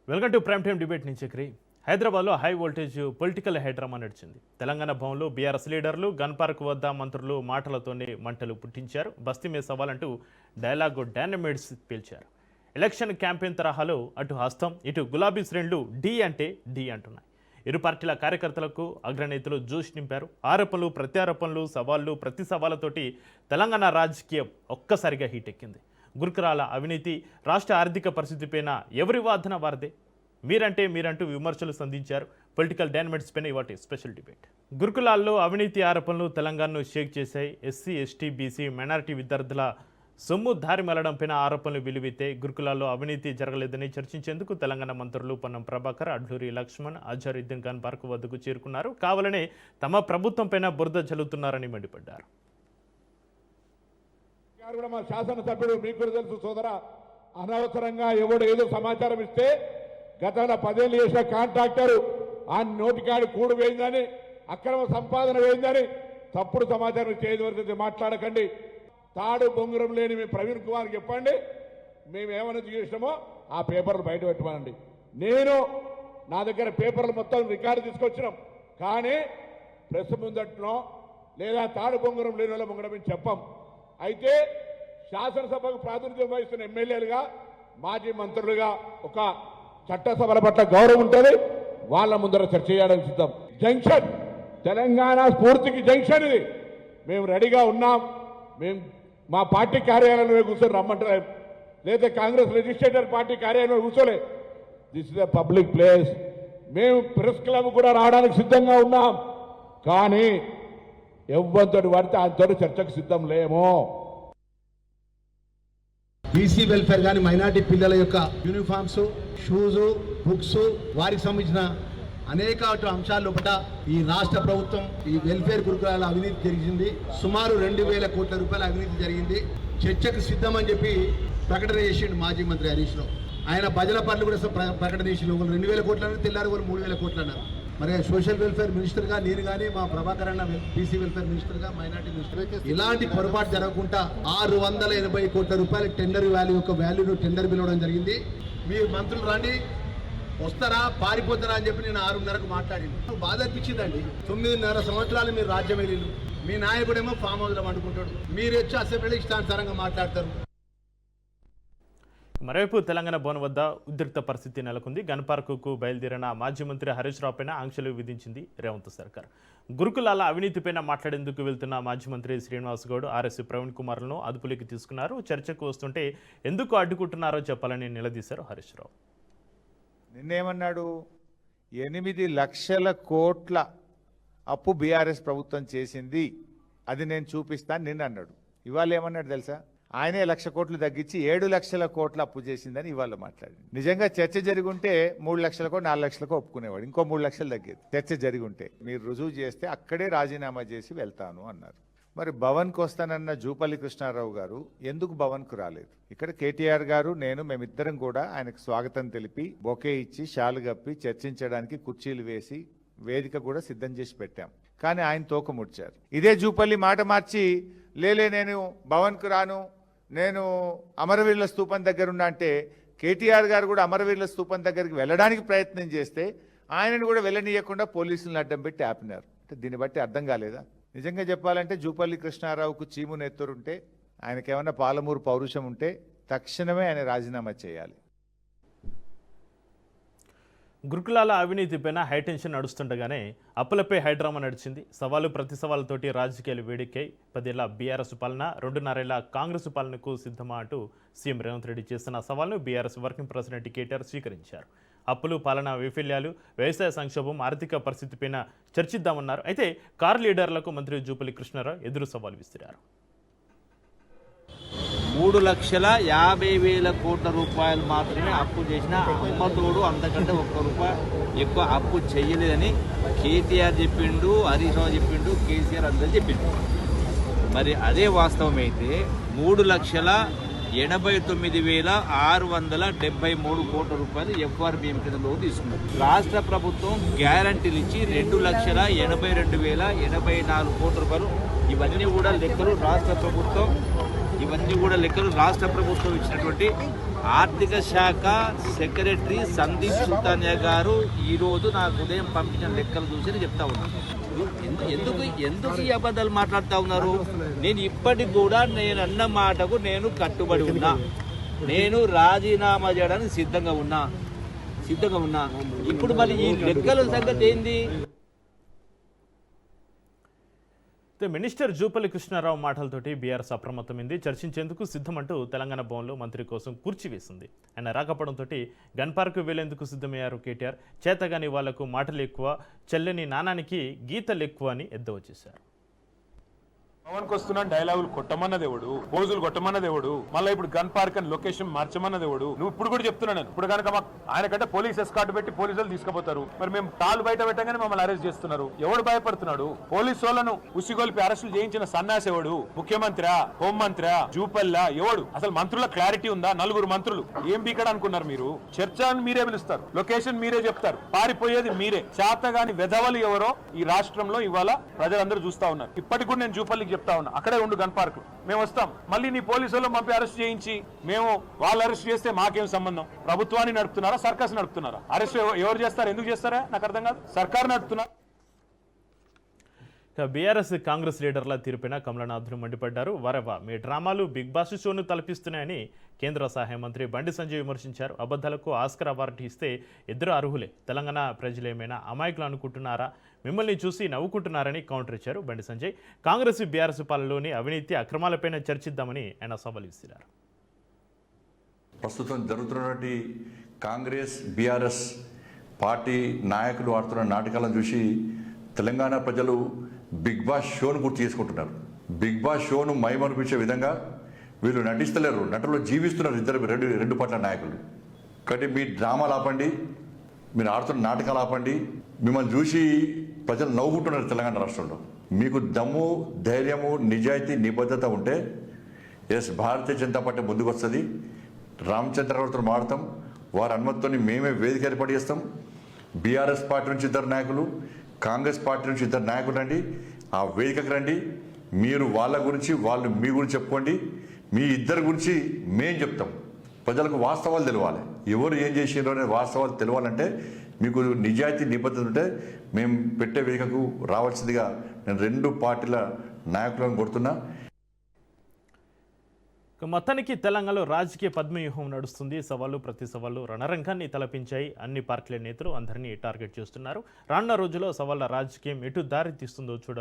Welcome to prime time debate నుంచి చక్రి. హైదరాబాద్లో high voltage political high drama నడిచింది. తెలంగాణ భవన్లో బీఆర్ఎస్ లీడర్లు గన్ పార్క్ వద్ద మంత్రులు మాటలతోనే మంటలు పుట్టించారు. బస్తీ మీద సవాలంటూ డైలాగు డైనమైట్స్ పీల్చారు. ఎలక్షన్ క్యాంపెయిన్ తరహాలో అటు హస్తం ఇటు గులాబీ శ్రేణులు డి అంటే డి అంటున్నాయి. ఇరు పార్టీల కార్యకర్తలకు అగ్రనేతలు జోష్ నింపారు. ఆరోపణలు ప్రత్యారోపణలు సవాళ్లు ప్రతి సవాళ్లతోటి తెలంగాణ రాజకీయం ఒక్కసారిగా హీట్ ఎక్కింది. గురుకులాల అవినీతి, రాష్ట్ర ఆర్థిక పరిస్థితిపైన ఎవరి వాదన వారిదే. మీరంటూ విమర్శలు సంధించారు. పొలిటికల్ డైనమైట్స్ పైన ఇవాటి స్పెషల్ డిబేట్. గురుకులాల్లో అవినీతి ఆరోపణలు తెలంగాణను షేక్ చేశాయి. ఎస్సీ, ఎస్టీ, బీసీ, మైనారిటీ విద్యార్థుల సొమ్ము దారి మళ్లడంపైన ఆరోపణలు వెలువెత్తాయి. గురుకులాల్లో అవినీతి జరగలేదని చర్చించేందుకు తెలంగాణ మంత్రులు పొన్నం ప్రభాకర్, అడ్లూరి లక్ష్మణ్, అజారుద్దీన్ గన్ పార్క్ వద్దకు చేరుకున్నారు. కావాలనే తమ ప్రభుత్వం పైన బురద చల్లుతున్నారని మండిపడ్డారు. మా శాసనసభ్యుడు మీకు తెలుసు సోదరా, అనవసరంగా ఎవడు ఏదో సమాచారం ఇస్తే గతంలో 10 ఏళ్ళు చేసిన కాంట్రాక్టర్ ఆ నోటికాడి కూడు వేయిందని, అక్రమ సంపాదన వేయిందని తప్పుడు సమాచారం చేయవలసింది. మాట్లాడకండి. తాడు బొంగురం లేని మీ ప్రవీణ్ కుమార్ చెప్పండి, మేము ఏమైనా చేసినామో ఆ పేపర్లు బయట పెట్టమనండి. నా దగ్గర పేపర్లు మొత్తం రికార్డు తీసుకొచ్చినాం, కానీ ప్రెస్ ముందట్లో లేదా తాడు బొంగురం లేని వాళ్ళ ముంగడం చెప్పం. అయితే శాసనసభకు ప్రాతినిధ్యం వహిస్తున్న ఎమ్మెల్యేలుగా, మాజీ మంత్రులుగా ఒక చట్టసభల పట్ల గౌరవం ఉంటుంది. వాళ్ళ ముందర చర్చ చేయడానికి సిద్ధం. జంక్షన్ తెలంగాణ స్ఫూర్తికి జంక్షన్ ఇది. మేము రెడీగా ఉన్నాం. మేము మా పార్టీ కార్యాలయంలో కూర్చొని రమ్మంటారు, లేదా కాంగ్రెస్ లెజిస్లేటర్ పార్టీ కార్యాలయంలో కూర్చోలే. This is a public place. మేము ప్రెస్ క్లబ్ కూడా రావడానికి సిద్ధంగా ఉన్నాం, కానీ ఎవరితోటి పడితే ఆయనతో చర్చకు సిద్ధం లేమో. బీసీ వెల్ఫేర్ కానీ మైనార్టీ పిల్లల యొక్క యూనిఫామ్స్, షూస్, బుక్స్, వారికి సంబంధించిన అనేక అంశాల లోపల ఈ రాష్ట్ర ప్రభుత్వం ఈ వెల్ఫేర్ గురుకులాల అవినీతి జరిగింది. సుమారు 2,000 కోట్ల రూపాయల అవినీతి జరిగింది. చర్చకు సిద్ధమని చెప్పి ప్రకటన చేసిండు మాజీ మంత్రి హరీష్ రావు. ఆయన భజన పనులు కూడా ప్రకటన చేసిండు. 2,000 కోట్లు అన్నారు, తెల్లారు 3,000 కోట్లు అన్నారు. మరి సోషల్ వెల్ఫేర్ మినిస్టర్గా నేను కానీ, మా ప్రభాకర్ అన్న బీసీ వెల్ఫేర్ మినిస్టర్గా, మైనార్టీ మినిస్టర్, ఇలాంటి పొరపాటు జరగకుండా 680 కోట్ల రూపాయల టెండర్ వాల్యూ యొక్క వాల్యూను టెండర్ పిలవడం జరిగింది. మీరు మంత్రులు రండి, వస్తారా పారిపోతారా అని చెప్పి నేను 6:30కు మాట్లాడింది. బాధ అనిపించిందండి. 9.5 సంవత్సరాలు మీరు రాజ్యం వెళ్ళిండు. మీ నాయకుడేమో ఫామ్ హౌస్లో వండుకుంటాడు, మీరు వచ్చి అసెంబ్లీలో ఇష్టానుసారంగా మాట్లాడతారు. మరోవైపు తెలంగాణ భవన్ వద్ద ఉద్రిక్త పరిస్థితి నెలకొంది. గన్ పార్కుకు బయలుదేరిన మాజీ మంత్రి హరీష్ రావు పైన ఆంక్షలు విధించింది రేవంత్ సర్కార్. గురుకులాల అవినీతిపైన మాట్లాడేందుకు వెళ్తున్న మాజీ మంత్రి శ్రీనివాస్ గౌడ్, ఆర్ఎస్ ప్రవీణ్ కుమార్లను అదుపులోకి తీసుకున్నారు. చర్చకు వస్తుంటే ఎందుకు అడ్డుకుంటున్నారో చెప్పాలని నిలదీశారు హరీష్ రావు. నిన్నేమన్నాడు? 8 లక్షల కోట్ల అప్పు బీఆర్ఎస్ ప్రభుత్వం చేసింది, అది నేను చూపిస్తాను నిన్న అన్నాడు. ఇవాళ ఏమన్నాడు తెలుసా? ఆయనే 1,00,000 కోట్లు తగ్గించి 7 లక్షల కోట్ల అప్పు చేసిందని ఇవాళ మాట్లాడి. నిజంగా చర్చ జరిగుంటే 3 లక్షలకో 4 లక్షలకో ఒప్పుకునేవాడు, ఇంకో 3 లక్షలు తగ్గేది. చర్చ జరిగుంటే మీరు రుజువు చేస్తే అక్కడే రాజీనామా చేసి వెళ్తాను అన్నారు. మరి భవన్కు వస్తానన్న జూపల్లి కృష్ణారావు గారు ఎందుకు భవన్కు రాలేదు? ఇక్కడ కేటీఆర్ గారు, మేమిద్దరం కూడా ఆయనకు స్వాగతం తెలిపి బొకే ఇచ్చి షాలు కప్పి చర్చించడానికి కుర్చీలు వేసి వేదిక కూడా సిద్ధం చేసి పెట్టాం. కానీ ఆయన తోక ముడిచారు. ఇదే జూపల్లి మాట మార్చి నేను భవన్కు రాను, నేను అమరవీరుల స్తూపం దగ్గర ఉన్నా అంటే కేటీఆర్ గారు కూడా అమరవీరుల స్తూపం దగ్గరికి వెళ్ళడానికి ప్రయత్నం చేస్తే ఆయనను కూడా వెళ్ళనీయకుండా పోలీసులను అడ్డం పెట్టి ఆపినారు. అంటే దీన్ని బట్టి అర్థం కాలేదా? నిజంగా చెప్పాలంటే జూపల్లి కృష్ణారావుకు చీము నెత్తురుంటే, ఆయనకేమన్నా పాలమూరు పౌరుషం ఉంటే తక్షణమే ఆయన రాజీనామా చేయాలి. గురుకులాల అవినీతిపైన హైటెన్షన్ నడుస్తుండగానే అప్పులపై హైడ్రామా నడిచింది. సవాలు ప్రతి సవాలుతోటి రాజకీయాలు వేడెక్కాయి. 10 ఏళ్ల బీఆర్ఎస్ పాలన, 2.5 ఏళ్ల కాంగ్రెస్ పాలనకు సిద్ధమా అంటూ సీఎం రేవంత్ రెడ్డి చేస్తున్న సవాల్ను బీఆర్ఎస్ వర్కింగ్ ప్రెసిడెంట్ కేటీఆర్ స్వీకరించారు. అప్పులు, పాలనా వైఫల్యాలు, వ్యవసాయ సంక్షోభం, ఆర్థిక పరిస్థితిపైన చర్చిద్దామన్నారు. అయితే కార్ లీడర్లకు మంత్రి జూపల్లి కృష్ణారావు ఎదురు సవాల్ విసిరారు. 3,50,000 కోట్ల రూపాయలు మాత్రమే అప్పు చేసిన అమ్మతోడు, అంతకంటే ₹1 ఎక్కువ అప్పు చేయలేదని కేటీఆర్ చెప్పిండు, హరీష్ రావు చెప్పిండు, కేసీఆర్ అందరూ చెప్పిండు. మరి అదే వాస్తవం అయితే 3,89,673 కోట్ల రూపాయలు ఎఫ్ఆర్బిఎం కింద లోన్ తీసుకున్నారు. రాష్ట్ర ప్రభుత్వం గ్యారంటీలు ఇచ్చి 2,82,084 కోట్ల రూపాయలు, ఇవన్నీ కూడా లెక్కలు రాష్ట్ర ప్రభుత్వం ఇవన్నీ కూడా లెక్కలు రాష్ట్ర ప్రభుత్వం ఇచ్చినటువంటి ఆర్థిక శాఖ సెక్రటరీ సందీప్ సుల్తానియా గారు ఈరోజు నాకు ఉదయం పంపించిన లెక్కలు చూసి చెప్తా ఉన్నాను. ఎందుకు ఈ అబద్ధాలు మాట్లాడుతూ ఉన్నారు? నేను ఇప్పటికి కూడా నేను అన్న మాటకు నేను కట్టుబడి ఉన్నా. నేను రాజీనామా చేయడానికి సిద్ధంగా ఉన్నా. ఇప్పుడు మరి ఈ లెక్కల సంగతి ఏంది? మినిస్టర్ జూపల్లి కృష్ణారావు మాటలతోటి బీఆర్ఎస్ అప్రమత్తమైంది. చర్చించేందుకు సిద్ధమంటూ తెలంగాణ భవన్లో మంత్రి కోసం కుర్చీ వేసింది. ఆయన రాకపోవడంతో గన్ పార్క్ వెళ్లేందుకు సిద్ధమయ్యారు కేటీఆర్. చేతగాని వాళ్లకు మాటలు ఎక్కువ, చెల్లని నానానికి గీతలు ఎక్కువ అని ఎద్దవచ్చేశారు. పవన్కి వస్తున్నాను డైలాగులు కొట్టమన్నది ఎవడు, పోజులు కొట్టమన్నది ఎవడు, మళ్ళీ ఇప్పుడు గన్ పార్క్ అని లొకేషన్ మార్చమన్నది ఎవడు? నువ్వు ఇప్పుడు కూడా చెప్తున్నాను. ఇప్పుడు కనుక మాకు ఆయన కంటే పోలీస్ ఎస్కార్ట్ పెట్టి పోలీసులు తీసుకుపోతారు. మరి మేము తాళ్ళు బయట పెట్టగానే మమ్మల్ని అరెస్ట్ చేస్తున్నారు. ఎవడు భయపడుతున్నాడు? పోలీసు వాళ్ళను ఉసిగొల్పి అరెస్టులు చేయించిన సన్నాసి ఎవడు? ముఖ్యమంత్రి, హోంమంత్రి, జూపల్లా ఎవడు? అసలు మంత్రుల క్లారిటీ ఉందా? 4 మంత్రులు ఏం బీకడ అనుకున్నారు మీరు? చర్చ అని మీరే పిలుస్తారు, లొకేషన్ మీరే చెప్తారు, పారిపోయేది మీరే. చేతగాని వెధవలు ఎవరో ఈ రాష్ట్రంలో ఇవాళ ప్రజలందరూ చూస్తా ఉన్నారు. ఇప్పటికి కూడా నేను జూపల్లికి చెప్తా ఉన్నా, అక్కడే ఉండు గన్ పార్క్, మేము వస్తాం. మళ్ళీ నీ పోలీసు వాళ్ళు పంపి అరెస్ట్ చేయించి మేము వాళ్ళు అరెస్ట్ చేస్తే మాకేం సంబంధం? ప్రభుత్వాన్ని నడుపుతున్నారా, సర్కస్ నడుపుతున్నారా? అరెస్ట్ ఎవరు చేస్తారు, ఎందుకు చేస్తారా నాకు అర్థం కాదు. సర్కారు నడుపుతున్నారు. బీఆర్ఎస్ కాంగ్రెస్ లీడర్ల తీరుపైన కమలనాథులు మండిపడ్డారు. వరవ మీ డ్రామాలు బిగ్ బాస్ షోను తలపిస్తున్నాయని కేంద్ర సహాయ మంత్రి బండి సంజయ్ విమర్శించారు. అబద్ధాలకు ఆస్కర్ అవార్డు ఇస్తే ఇద్దరు అర్హులే. తెలంగాణ ప్రజలు ఏమైనా అమాయకులు అనుకుంటున్నారా? మిమ్మల్ని చూసి నవ్వుకుంటున్నారని కౌంటర్ ఇచ్చారు బండి సంజయ్. కాంగ్రెస్ బీఆర్ఎస్ పాలనలోని అవినీతి అక్రమాలపైన చర్చిద్దామని ఆయన సవాల్ విసిరారు. ప్రస్తుతం జరుగుతున్నటువంటి కాంగ్రెస్ బీఆర్ఎస్ పార్టీ నాయకులు ఆడుతున్న నాటకాలను చూసి తెలంగాణ ప్రజలు బిగ్ బాస్ షోను గుర్తు చేసుకుంటున్నారు. బిగ్ బాస్ షోను మైమనిపించే విధంగా వీళ్ళు నటిస్తలేరు, నటులు జీవిస్తున్నారు ఇద్దరు రెండు పార్టీల నాయకులు. కాబట్టి మీ డ్రామాలు ఆపండి, మీరు ఆడుతున్న నాటకాలు ఆపండి. మిమ్మల్ని చూసి ప్రజలు నవ్వుకుంటున్నారు తెలంగాణ రాష్ట్రంలో. మీకు దమ్ము, ధైర్యము, నిజాయితీ, నిబద్ధత ఉంటే భారతీయ జనతా పార్టీ ముందుకు వస్తుంది. రామచంద్రరావుతో మాడతాం, వారి అనుమతితో మేమే వేదిక ఏర్పాటు చేస్తాం. బీఆర్ఎస్ పార్టీ నుంచి 2 నాయకులు, కాంగ్రెస్ పార్టీ నుంచి 2 నాయకులు రండి, ఆ వేదికకు రండి. మీరు వాళ్ళ గురించి, వాళ్ళు మీ గురించి చెప్పుకోండి. మీ ఇద్దరి గురించి మేం చెప్తాం. ప్రజలకు వాస్తవాలు తెలవాలి, ఎవరు ఏం చేసిండ్రో అనే వాస్తవాలు తెలవాలంటే మీకు నిజాయితీ, నిబద్ధత ఉంటే మేము పెట్టే వేదికకు రావాల్సిందిగా నేను 2 పార్టీల నాయకులను కోరుతున్నా. మొత్తానికి తెలంగాణలో రాజకీయ పద్మవ్యూహం నడుస్తుంది. సవాళ్ళు ప్రతి సవాళ్ళు రణరంగాన్ని తలపించాయి. అన్ని పార్టీల నేతలు అందరినీ టార్గెట్ చేస్తున్నారు. రానున్న రోజుల్లో సవాళ్ళ రాజకీయం ఎటు దారి తీస్తుందో చూడాలి.